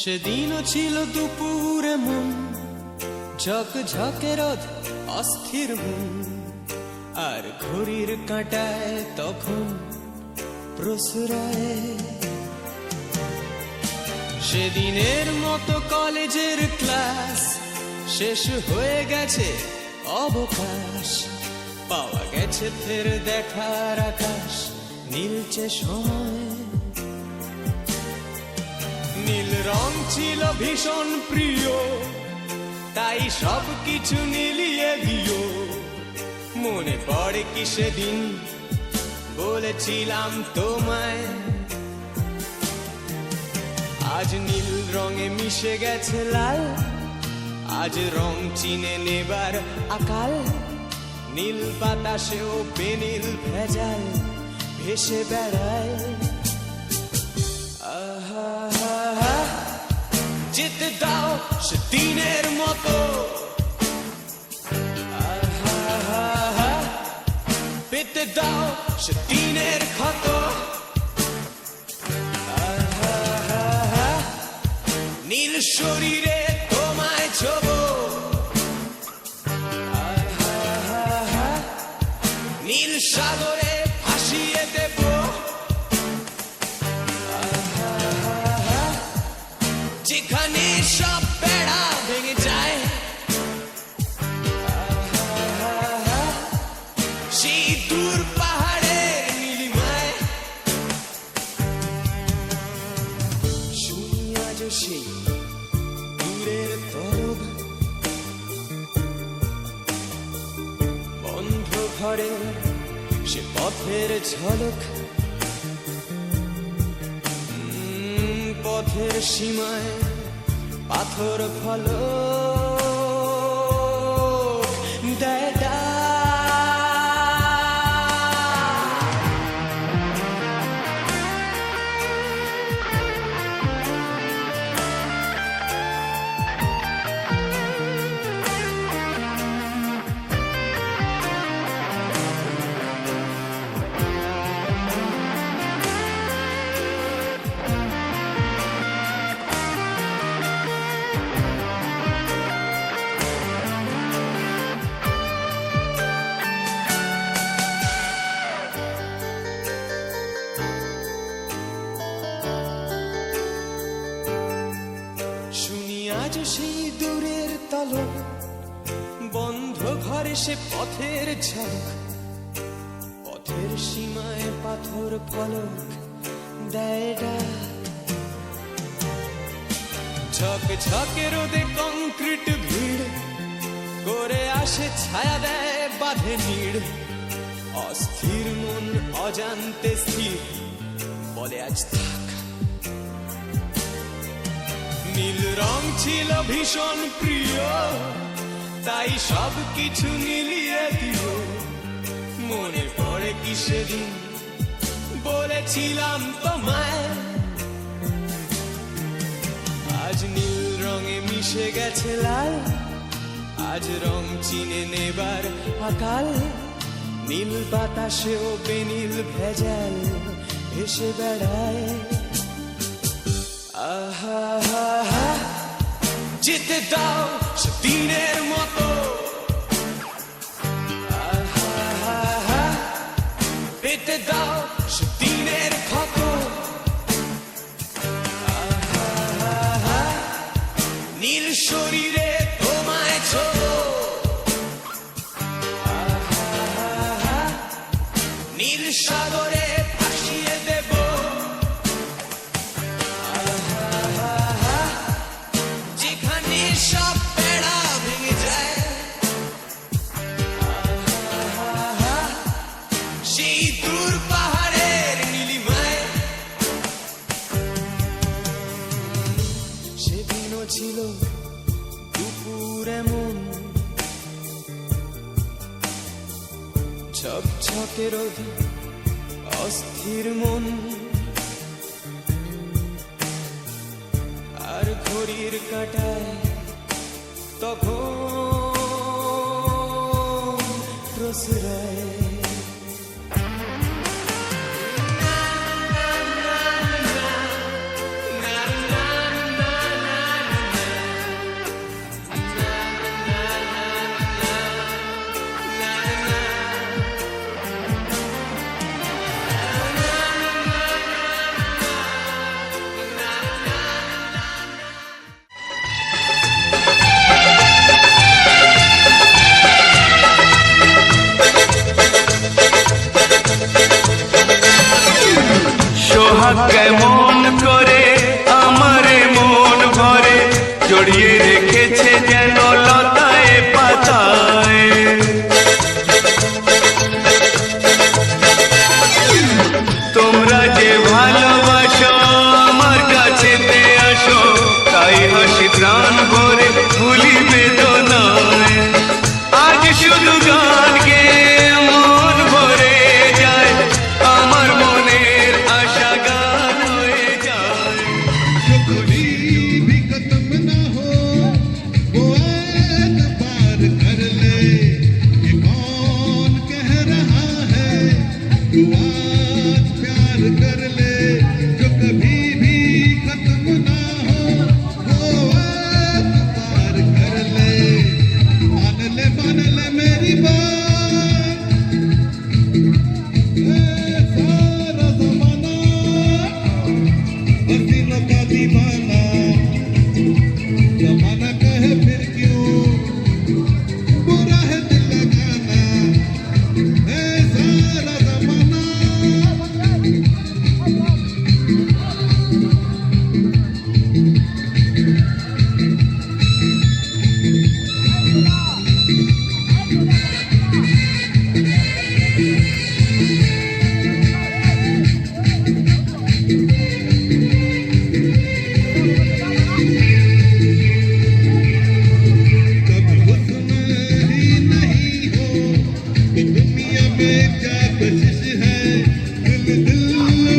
সেদিনও ছিল দুপুরে মন ঝকঝকে রোদ অস্থির মন, আর ঘড়ির কাঁটায় তখন প্রসরায়। সেদিনের মতো কলেজের ক্লাস শেষ হয়ে গেছে, অবকাশ পাওয়া গেছে ফের দেখার আকাশ, নীলচে সময়। নীল রং ছিল ভীষণ প্রিয়, তাই সব কিছু নীলিয়ে দিও। মনে পড়ে কি সেদিন বলেছিলাম তোমায়, আজ নীল রঙে মিশে গেছে লাল, আজ রং চিনে নেবার আকাল। নীল বাতাসেও বেনীল ভেজাল ভেসে বেড়ায়। যেতে দাও সে দিনের মতো, পেতে দাও সে দিনের ক্ষত। নীল শরীরে তোমায় ছোব, নীল সাগরে ভাসিয়ে দেব। যেখানে সব বেড়া ভেঙে যায়, সেই দূর পাহাড়ের নীলিমায়। শুনি আজ সেই দূরের তরব, বন্ধ ঘরে সে পথের ঝলক। পথের সীমায় পাথর ফলক দেয় ডাক। আজ সেই দূরের তলক, বন্ধ ঘরে সে পথের ঝলক। পথের সীমায় পাথর ফলক দেয় ডাক। ঝকঝকে রোদে কংক্রিট ভিড় করে আসে, ছায়া দেয় বাঁধে নীড়। অস্থির মন অজান্তে স্থির বলে আজ থাক। নীল রং ছিল ভীষণ প্রিয়, তাই সব কিছু মিলিয়ে দিও। মনে পড়ে কি সেদিন বলেছিলাম তোমায়, আজ নীল রঙে মিশে গেছে লাল, আজ রং চিনে নেবার আকাল। নীল বাতাসেও বেনীল ভেজাল ভেসে বেড়ায়। যেতে দাও সে দিনের মতো, পেতে দাও সে দিনের ক্ষত। নীল শরীরে তোমায় ছোব, নীল সাগরে ভাসিয়ে দেব। যেখানে সব বেড়া ভেঙে যায়, সেই দূর পাহাড়ের নীলিমায়। সেদিনও ছিল দুপুর এমন ঝকঝকে রোদ অস্থির মন, আর ঘড়ির কাঁটায় তখন প্রসরায়।